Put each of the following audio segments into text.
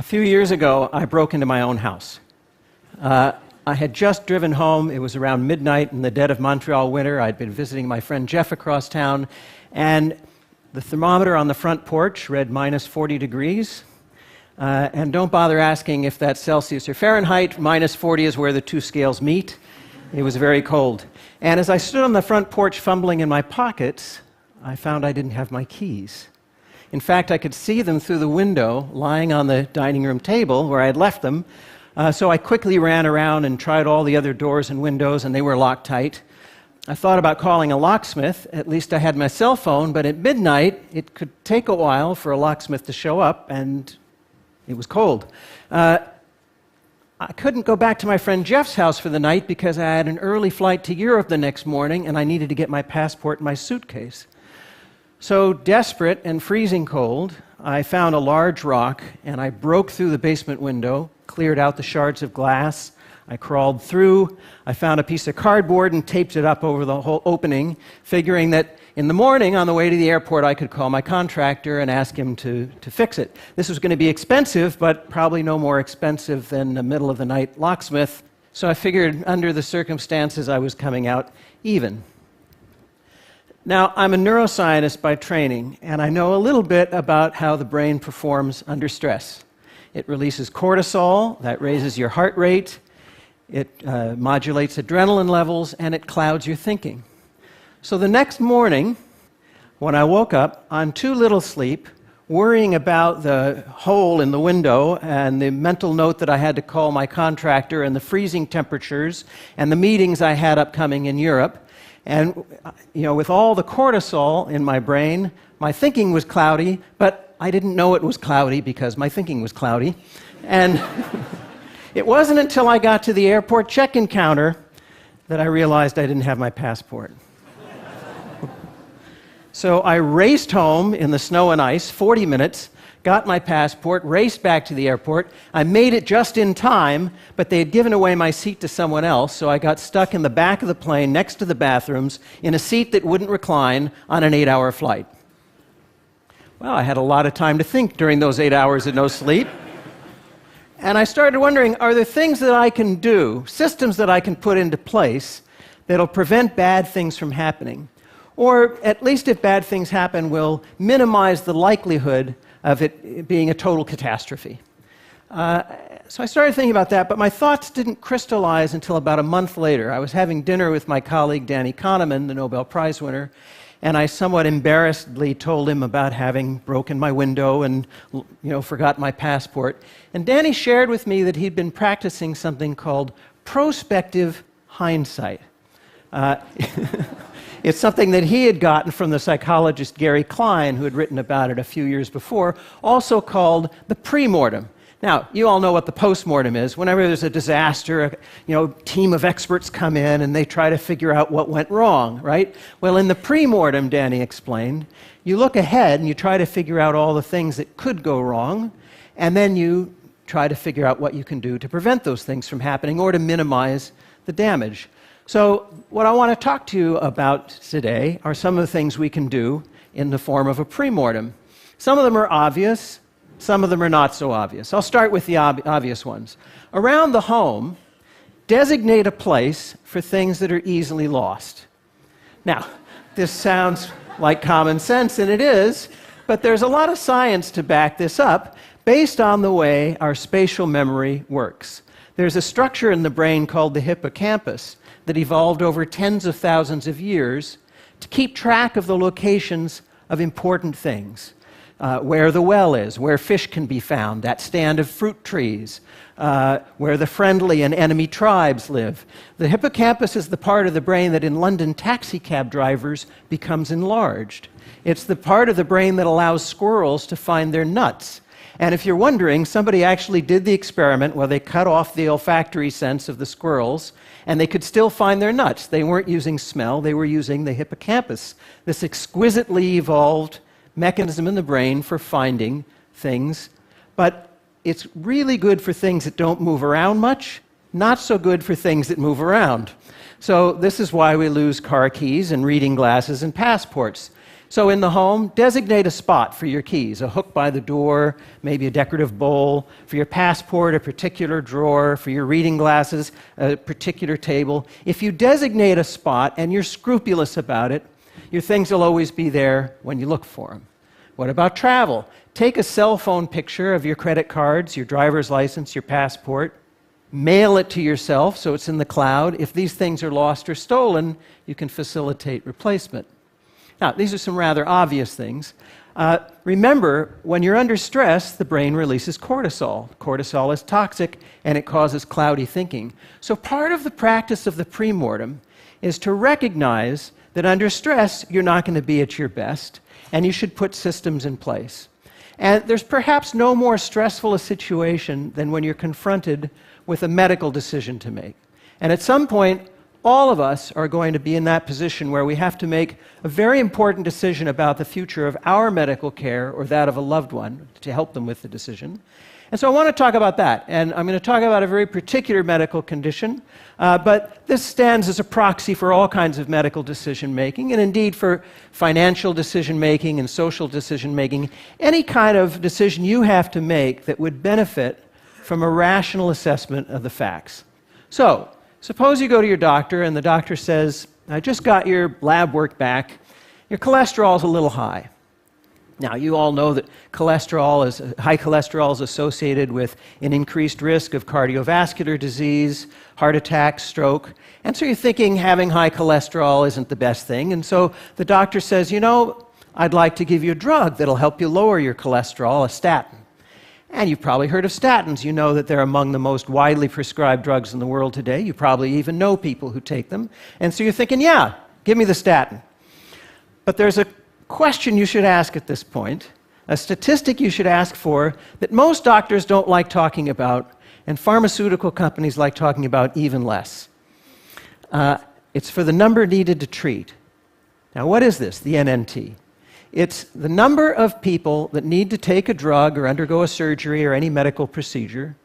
few years ago, I broke into my own house. I had just driven home. It was around midnight in the dead of Montreal winter. I'd been visiting my friend Jeff across town, and the thermometer on the front porch read minus 40 degrees. And don't bother asking if that's Celsius or Fahrenheit. Minus 40 is where the two scales meet. It was very cold. And as I stood on the front porch fumbling in my pockets, I found I didn't have my keys. In fact, I could see them through the window lying on the dining room table where I had left them. So I quickly ran around and tried all the other doors and windows, and they were locked tight. I thought about calling a locksmith. At least I had my cell phone, but at midnight, it could take a while for a locksmith to show up, and it was cold. I couldn't go back to my friend Jeff's house for the night because I had an early flight to Europe the next morning, and I needed to get my passport in my suitcase. So, desperate and freezing cold, I found a large rock, and I broke through the basement window, cleared out the shards of glass. I crawled through. I found a piece of cardboard and taped it up over the whole opening, figuring that in the morning on the way to the airport I could call my contractor and ask him to fix it. This was going to be expensive, but probably no more expensive than a middle-of-the-night locksmith. So I figured under the circumstances I was coming out even. Now, I'm a neuroscientist by training, and I know a little bit about how the brain performs under stress. It releases cortisol, that raises your heart rate, it modulates adrenaline levels, and it clouds your thinking. So the next morning, when I woke up on too little sleep, worrying about the hole in the window and the mental note that I had to call my contractor and the freezing temperatures and the meetings I had upcoming in Europe, and with all the cortisol in my brain, my thinking was cloudy, but I didn't know it was cloudy because my thinking was cloudy. And it wasn't until I got to the airport check-in counter that I realized I didn't have my passport. So I raced home in the snow and ice, 40 minutes, got my passport, raced back to the airport. I made it just in time, but they had given away my seat to someone else, so I got stuck in the back of the plane next to the bathrooms in a seat that wouldn't recline on an 8-hour flight. Well, I had a lot of time to think during those 8 hours of no sleep. And I started wondering, are there things that I can do, systems that I can put into place that'll prevent bad things from happening? Or at least if bad things happen, will minimize the likelihood of it being a total catastrophe. So I started thinking about that, but my thoughts didn't crystallize until about a month later. I was having dinner with my colleague Danny Kahneman, the Nobel Prize winner, and I somewhat embarrassedly told him about having broken my window and forgot my passport. And Danny shared with me that he'd been practicing something called prospective hindsight. It's something that he had gotten from the psychologist Gary Klein, who had written about it a few years before, also called the pre-mortem. Now, you all know what the post-mortem is. Whenever there's a disaster, a team of experts come in and they try to figure out what went wrong, right? Well, in the pre-mortem, Danny explained, you look ahead and you try to figure out all the things that could go wrong, and then you try to figure out what you can do to prevent those things from happening or to minimize the damage. So what I want to talk to you about today are some of the things we can do in the form of a pre-mortem. Some of them are obvious, some of them are not so obvious. I'll start with the obvious ones. Around the home, designate a place for things that are easily lost. Now, this sounds like common sense, and it is, but there's a lot of science to back this up based on the way our spatial memory works. There's a structure in the brain called the hippocampus that evolved over tens of thousands of years to keep track of the locations of important things. Where the well is, where fish can be found, that stand of fruit trees, where the friendly and enemy tribes live. The hippocampus is the part of the brain that in London taxicab drivers becomes enlarged. It's the part of the brain that allows squirrels to find their nuts. And if you're wondering, somebody actually did the experiment where they cut off the olfactory sense of the squirrels, and they could still find their nuts. They weren't using smell, they were using the hippocampus, this exquisitely evolved mechanism in the brain for finding things. But it's really good for things that don't move around much, not so good for things that move around. So this is why we lose car keys and reading glasses and passports. So in the home, designate a spot for your keys, a hook by the door, maybe a decorative bowl, for your passport, a particular drawer, for your reading glasses, a particular table. If you designate a spot and you're scrupulous about it, your things will always be there when you look for them. What about travel? Take a cell phone picture of your credit cards, your driver's license, your passport. Mail it to yourself so it's in the cloud. If these things are lost or stolen, you can facilitate replacement. Now, these are some rather obvious things. Remember, when you're under stress, the brain releases cortisol. Cortisol is toxic, and it causes cloudy thinking. So part of the practice of the premortem is to recognize that under stress, you're not going to be at your best, and you should put systems in place. And there's perhaps no more stressful a situation than when you're confronted with a medical decision to make. And at some point, all of us are going to be in that position where we have to make a very important decision about the future of our medical care or that of a loved one to help them with the decision. And so I want to talk about that. And I'm going to talk about a very particular medical condition, but this stands as a proxy for all kinds of medical decision-making, and indeed for financial decision-making and social decision-making, any kind of decision you have to make that would benefit from a rational assessment of the facts. So, suppose you go to your doctor and the doctor says, I just got your lab work back. Your cholesterol is a little high. Now, you all know that high cholesterol is associated with an increased risk of cardiovascular disease, heart attack, stroke. And so you're thinking having high cholesterol isn't the best thing. And so the doctor says, I'd like to give you a drug that'll help you lower your cholesterol, a statin. And you've probably heard of statins. You know that they're among the most widely prescribed drugs in the world today. You probably even know people who take them. And so you're thinking, yeah, give me the statin. But there's a question you should ask at this point, a statistic you should ask for that most doctors don't like talking about, and pharmaceutical companies like talking about even less. It's for the number needed to treat. Now, what is this, the NNT? It's the number of people that need to take a drug or undergo a surgery or any medical procedure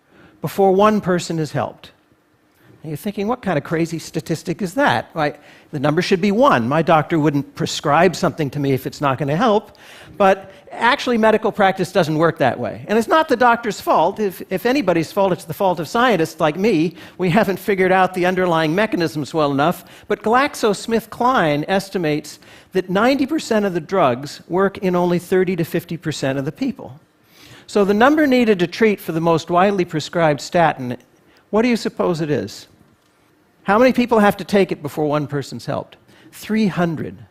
before one person is helped. And you're thinking, what kind of crazy statistic is that? The number should be 1. My doctor wouldn't prescribe something to me if it's not going to help. But actually, medical practice doesn't work that way. And it's not the doctor's fault. If anybody's fault, it's the fault of scientists like me. We haven't figured out the underlying mechanisms well enough. But GlaxoSmithKline estimates that 90% of the drugs work in only 30 to 50% of the people. So the number needed to treat for the most widely prescribed statin, what do you suppose it is? How many people have to take it before one person's helped? 300.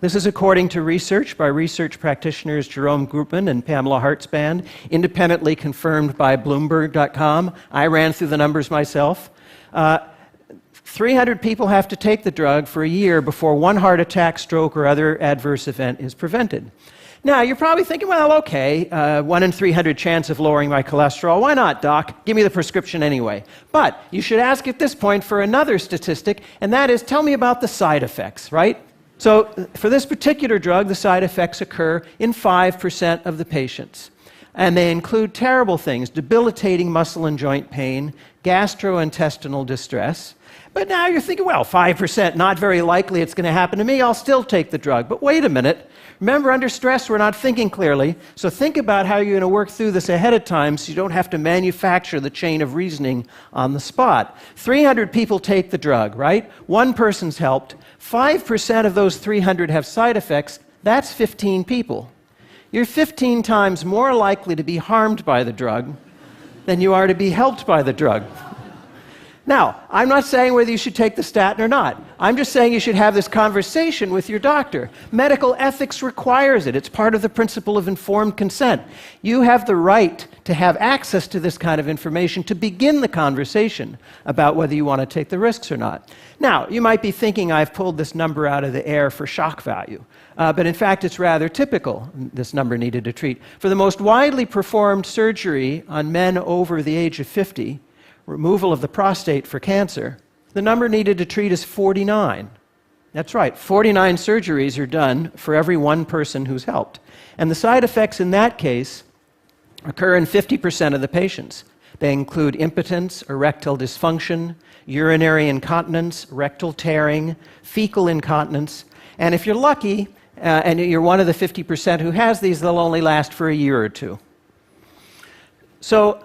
This is according to research by research practitioners Jerome Groopman and Pamela Hartzband, independently confirmed by Bloomberg.com. I ran through the numbers myself. 300 people have to take the drug for a year before one heart attack, stroke, or other adverse event is prevented. Now, you're probably thinking, well, okay, 1 in 300 chance of lowering my cholesterol. Why not, doc? Give me the prescription anyway. But you should ask at this point for another statistic, and that is, tell me about the side effects, right? So for this particular drug, the side effects occur in 5% of the patients. And they include terrible things, debilitating muscle and joint pain, gastrointestinal distress. But now you're thinking, well, 5%, not very likely it's going to happen to me. I'll still take the drug. But wait a minute. Remember, under stress, we're not thinking clearly. So think about how you're going to work through this ahead of time so you don't have to manufacture the chain of reasoning on the spot. 300 people take the drug, right? One person's helped. 5% of those 300 have side effects. That's 15 people. You're 15 times more likely to be harmed by the drug than you are to be helped by the drug. Now, I'm not saying whether you should take the statin or not. I'm just saying you should have this conversation with your doctor. Medical ethics requires it. It's part of the principle of informed consent. You have the right to have access to this kind of information to begin the conversation about whether you want to take the risks or not. Now, you might be thinking I've pulled this number out of the air for shock value. But in fact, it's rather typical, this number needed to treat. For the most widely performed surgery on men over the age of 50, removal of the prostate for cancer, the number needed to treat is 49. That's right, 49 surgeries are done for every one person who's helped. And the side effects in that case occur in 50% of the patients. They include impotence, erectile dysfunction, urinary incontinence, rectal tearing, fecal incontinence, and if you're lucky, and you're one of the 50% who has these, they'll only last for a year or two. So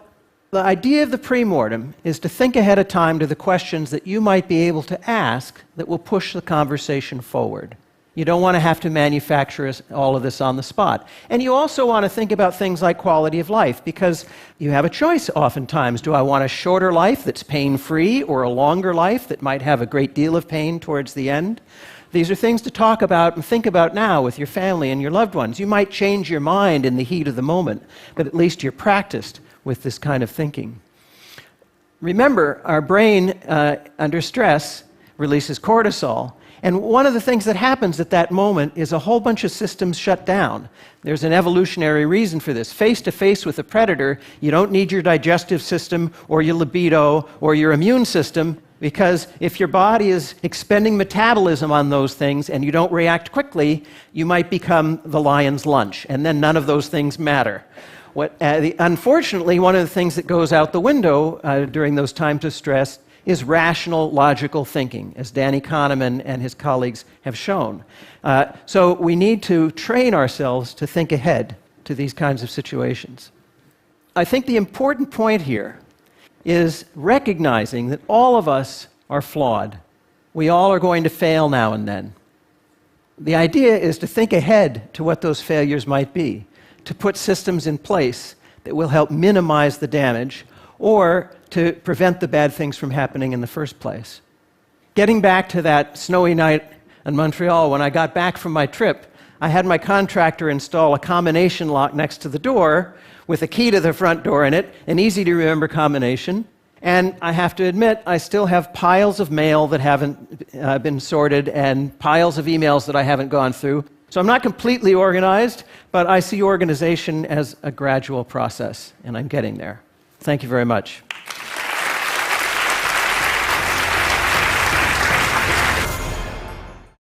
the idea of the premortem is to think ahead of time to the questions that you might be able to ask that will push the conversation forward. You don't want to have to manufacture all of this on the spot. And you also want to think about things like quality of life, because you have a choice oftentimes. Do I want a shorter life that's pain-free, or a longer life that might have a great deal of pain towards the end? These are things to talk about and think about now with your family and your loved ones. You might change your mind in the heat of the moment, but at least you're practiced with this kind of thinking. Remember, our brain under stress releases cortisol, and one of the things that happens at that moment is a whole bunch of systems shut down. There's an evolutionary reason for this. Face to face with a predator, you don't need your digestive system or your libido or your immune system, because if your body is expending metabolism on those things and you don't react quickly, you might become the lion's lunch, and then none of those things matter. Unfortunately, one of the things that goes out the window during those times of stress is rational, logical thinking, as Danny Kahneman and his colleagues have shown. So we need to train ourselves to think ahead to these kinds of situations. I think the important point here is recognizing that all of us are flawed. We all are going to fail now and then. The idea is to think ahead to what those failures might be, to put systems in place that will help minimize the damage or to prevent the bad things from happening in the first place. Getting back to that snowy night in Montreal, when I got back from my trip, I had my contractor install a combination lock next to the door with a key to the front door in it, an easy-to-remember combination. And I have to admit, I still have piles of mail that haven't been sorted and piles of emails that I haven't gone through. So I'm not completely organized, but I see organization as a gradual process, and I'm getting there. Thank you very much.